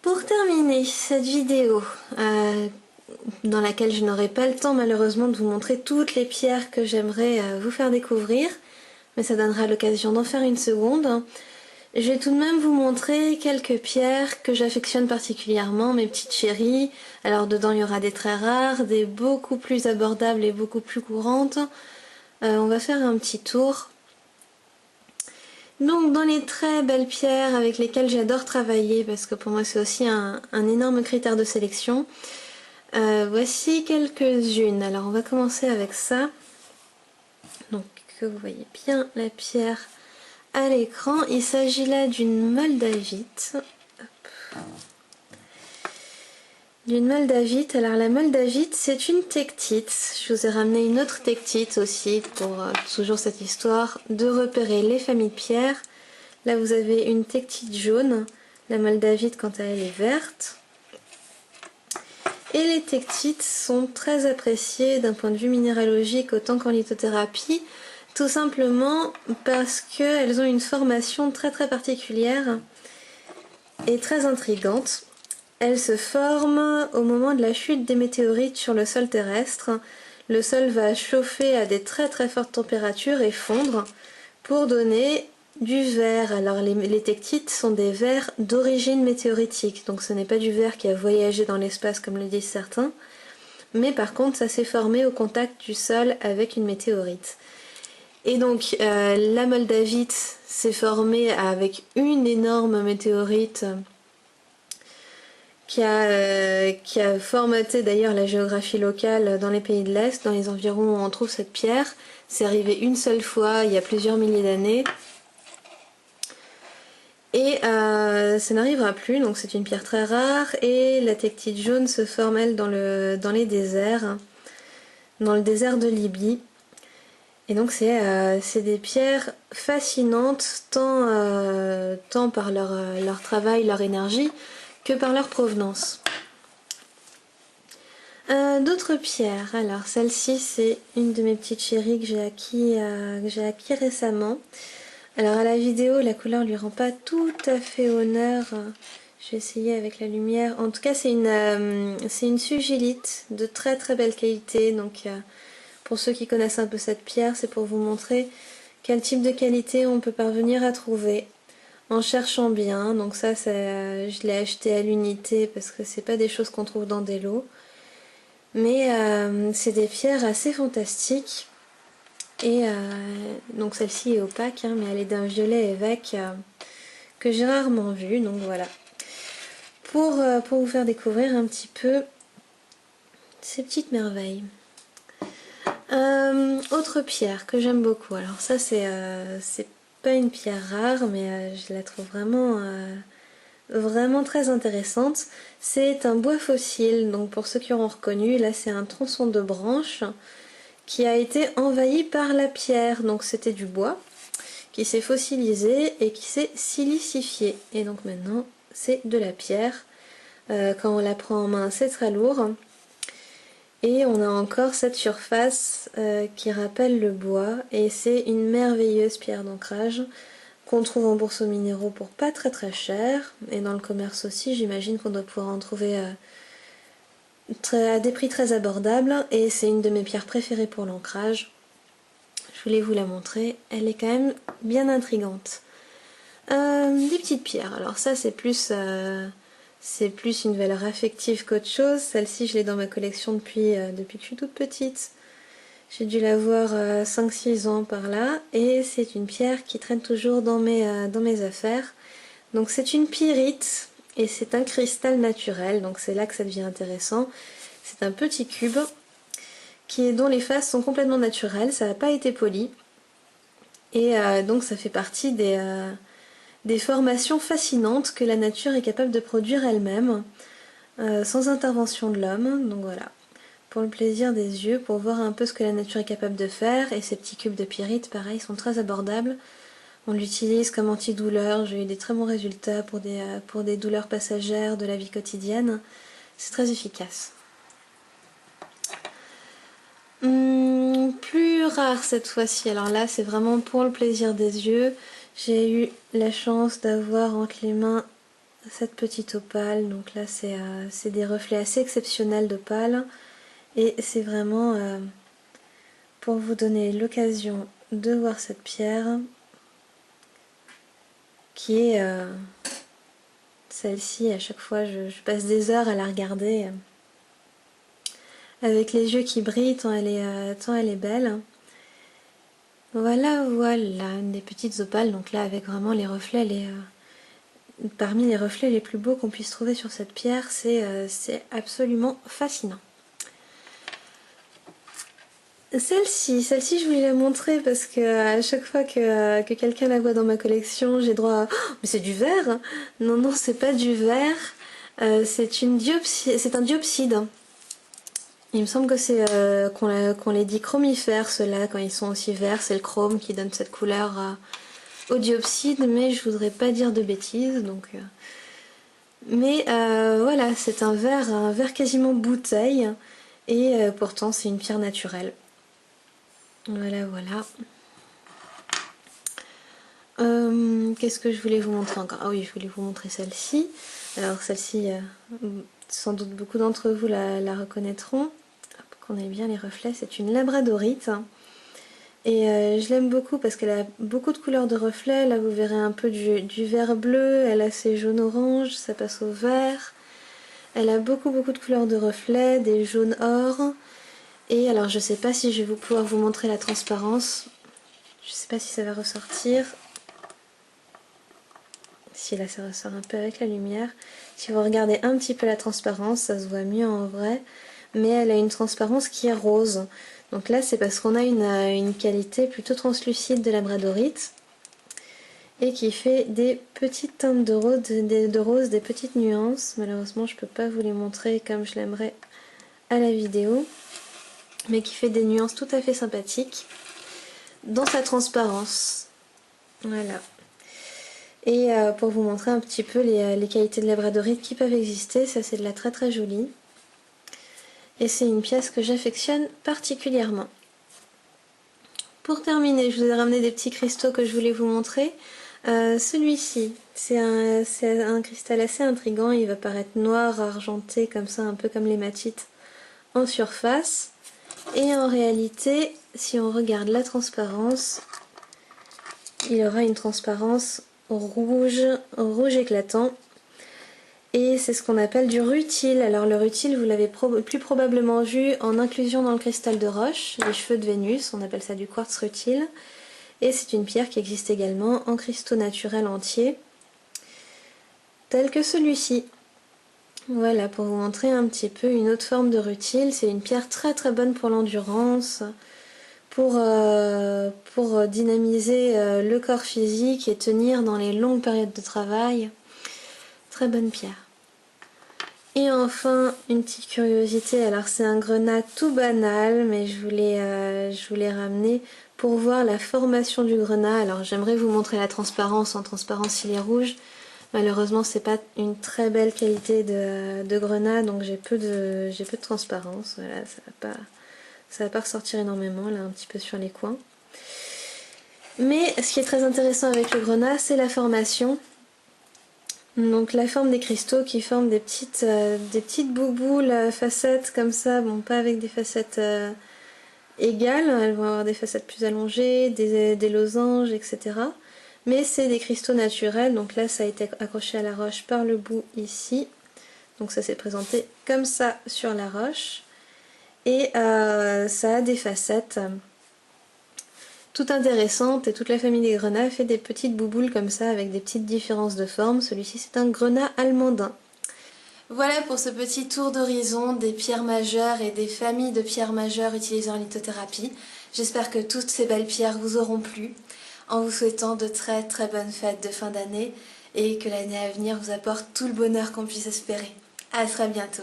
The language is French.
Pour terminer cette vidéo, dans laquelle je n'aurai pas le temps malheureusement de vous montrer toutes les pierres que j'aimerais vous faire découvrir, mais ça donnera l'occasion d'en faire une seconde. Je vais tout de même vous montrer quelques pierres que j'affectionne particulièrement, mes petites chéries. Alors dedans il y aura des très rares, des beaucoup plus abordables et beaucoup plus courantes. On va faire un petit tour. Donc dans les très belles pierres avec lesquelles j'adore travailler, parce que pour moi c'est aussi un énorme critère de sélection, voici quelques-unes. Alors on va commencer avec ça. Donc vous voyez bien la pierre à l'écran. Il s'agit là d'une moldavite. D'une moldavite. Alors la moldavite c'est une tektite. Je vous ai ramené une autre tektite aussi pour toujours cette histoire de repérer les familles de pierres. Là vous avez une tektite jaune. La moldavite quant à elle est verte. Et les tektites sont très appréciées d'un point de vue minéralogique autant qu'en lithothérapie, tout simplement parce qu'elles ont une formation très particulière et très intrigante. Elles se forment au moment de la chute des météorites sur le sol terrestre. Le sol va chauffer à des très fortes températures et fondre pour donner du verre. Alors les tektites sont des verres d'origine météoritique, donc ce n'est pas du verre qui a voyagé dans l'espace comme le disent certains, mais par contre ça s'est formé au contact du sol avec une météorite. Et donc la moldavite s'est formée avec une énorme météorite qui a formaté d'ailleurs la géographie locale dans les pays de l'Est, dans les environs où on trouve cette pierre. C'est arrivé une seule fois il y a plusieurs milliers d'années. Et ça n'arrivera plus, donc c'est une pierre très rare. Et la tektite jaune se forme elle dans les déserts, dans le désert de Libye. Et donc c'est des pierres fascinantes tant par leur travail, leur énergie, que par leur provenance. D'autres pierres, alors celle-ci c'est une de mes petites chéries que j'ai acquis récemment. Alors à la vidéo la couleur lui rend pas tout à fait honneur, je vais essayer avec la lumière. En tout cas c'est une sugilite de très belle qualité, donc pour ceux qui connaissent un peu cette pierre c'est pour vous montrer quel type de qualité on peut parvenir à trouver en cherchant bien. Donc ça je l'ai acheté à l'unité parce que c'est pas des choses qu'on trouve dans des lots, mais c'est des pierres assez fantastiques. Et donc celle-ci est opaque, hein, mais elle est d'un violet évêque que j'ai rarement vu. Donc voilà, pour vous faire découvrir un petit peu ces petites merveilles. Autre pierre que j'aime beaucoup, alors ça c'est pas une pierre rare, mais je la trouve vraiment très intéressante. C'est un bois fossile, donc pour ceux qui auront reconnu, là c'est un tronçon de branche qui a été envahi par la pierre. Donc c'était du bois qui s'est fossilisé et qui s'est silicifié. Et donc maintenant c'est de la pierre. Quand on la prend en main c'est très lourd. Et on a encore cette surface qui rappelle le bois. Et c'est une merveilleuse pierre d'ancrage qu'on trouve en bourse aux minéraux pour pas très cher. Et dans le commerce aussi, j'imagine qu'on doit pouvoir en trouver à des prix très abordables. Et c'est une de mes pierres préférées pour l'ancrage. Je voulais vous la montrer, elle est quand même bien intrigante. Des petites pierres, alors ça c'est plus une valeur affective qu'autre chose. Celle-ci je l'ai dans ma collection depuis que je suis toute petite. J'ai dû l'avoir 5-6 ans par là, et c'est une pierre qui traîne toujours dans mes affaires. Donc c'est une pyrite, et c'est un cristal naturel, donc c'est là que ça devient intéressant. C'est un petit cube dont les faces sont complètement naturelles, ça n'a pas été poli. Et donc ça fait partie des formations fascinantes que la nature est capable de produire elle-même, sans intervention de l'homme. Donc voilà, pour le plaisir des yeux, pour voir un peu ce que la nature est capable de faire. Et ces petits cubes de pyrite, pareil, sont très abordables. On l'utilise comme antidouleur. J'ai eu des très bons résultats pour des douleurs passagères de la vie quotidienne. C'est très efficace. Plus rare cette fois-ci. Alors là, c'est vraiment pour le plaisir des yeux. J'ai eu la chance d'avoir entre les mains cette petite opale. Donc là, c'est des reflets assez exceptionnels d'opale. Et c'est vraiment pour vous donner l'occasion de voir cette pierre qui est celle-ci. À chaque fois, je passe des heures à la regarder avec les yeux qui brillent tant elle est belle. Voilà, une des petites opales. Donc là, avec vraiment les reflets, parmi les reflets les plus beaux qu'on puisse trouver sur cette pierre, c'est absolument fascinant. Celle-ci, je voulais la montrer parce que à chaque fois que quelqu'un la voit dans ma collection, j'ai droit à oh, mais c'est du verre. Non, non, c'est pas du verre. C'est un diopside. Il me semble que c'est qu'on les dit chromifères, ceux-là, quand ils sont aussi verts. C'est le chrome qui donne cette couleur au diopside, mais je voudrais pas dire de bêtises. Donc, mais voilà, c'est un verre quasiment bouteille. Et pourtant, c'est une pierre naturelle. Voilà. Qu'est-ce que je voulais vous montrer encore? Ah oui, je voulais vous montrer celle-ci. Alors celle-ci, sans doute beaucoup d'entre vous la reconnaîtront. Hop, qu'on ait bien les reflets. C'est une labradorite. Et je l'aime beaucoup parce qu'elle a beaucoup de couleurs de reflets. Là, vous verrez un peu du vert bleu. Elle a ses jaunes-orange, ça passe au vert. Elle a beaucoup de couleurs de reflets, des jaunes or. Et alors je sais pas si je vais pouvoir vous montrer la transparence. Je sais pas si ça va ressortir. Si là ça ressort un peu avec la lumière. Si vous regardez un petit peu la transparence, ça se voit mieux en vrai. Mais elle a une transparence qui est rose. Donc là c'est parce qu'on a une qualité plutôt translucide de labradorite. Et qui fait des petites teintes de rose, des petites nuances. Malheureusement je peux pas vous les montrer comme je l'aimerais à la vidéo. Mais qui fait des nuances tout à fait sympathiques dans sa transparence. Voilà. Et pour vous montrer un petit peu les qualités de labradorite qui peuvent exister, ça c'est de la très jolie. Et c'est une pièce que j'affectionne particulièrement. Pour terminer, je vous ai ramené des petits cristaux que je voulais vous montrer. Celui-ci, c'est un cristal assez intriguant, il va paraître noir, argenté, comme ça, un peu comme l'hématite en surface. Et en réalité, si on regarde la transparence, il aura une transparence rouge éclatant. Et c'est ce qu'on appelle du rutile. Alors le rutile, vous l'avez plus probablement vu en inclusion dans le cristal de roche, les cheveux de Vénus, on appelle ça du quartz rutile. Et c'est une pierre qui existe également en cristaux naturels entiers, tel que celui-ci. Voilà, pour vous montrer un petit peu une autre forme de rutile. C'est une pierre très bonne pour l'endurance, pour dynamiser le corps physique et tenir dans les longues périodes de travail. Très bonne pierre. Et enfin, une petite curiosité. Alors c'est un grenat tout banal, mais je voulais ramener pour voir la formation du grenat. Alors j'aimerais vous montrer la transparence. En transparence il est rouge. Malheureusement c'est pas une très belle qualité de grenat, donc j'ai peu de transparence. Voilà, ça va pas ressortir énormément là, un petit peu sur les coins. Mais ce qui est très intéressant avec le grenat, c'est la formation. Donc la forme des cristaux qui forment des petites bouboules facettes comme ça, bon pas avec des facettes égales, elles vont avoir des facettes plus allongées, des losanges, etc. Mais c'est des cristaux naturels, donc là ça a été accroché à la roche par le bout ici. Donc ça s'est présenté comme ça sur la roche. Et ça a des facettes toute intéressante, et toute la famille des grenats fait des petites bouboules comme ça avec des petites différences de forme. Celui-ci c'est un grenat almandin. Voilà pour ce petit tour d'horizon des pierres majeures et des familles de pierres majeures utilisées en lithothérapie. J'espère que toutes ces belles pierres vous auront plu, en vous souhaitant de très bonnes fêtes de fin d'année et que l'année à venir vous apporte tout le bonheur qu'on puisse espérer. À très bientôt.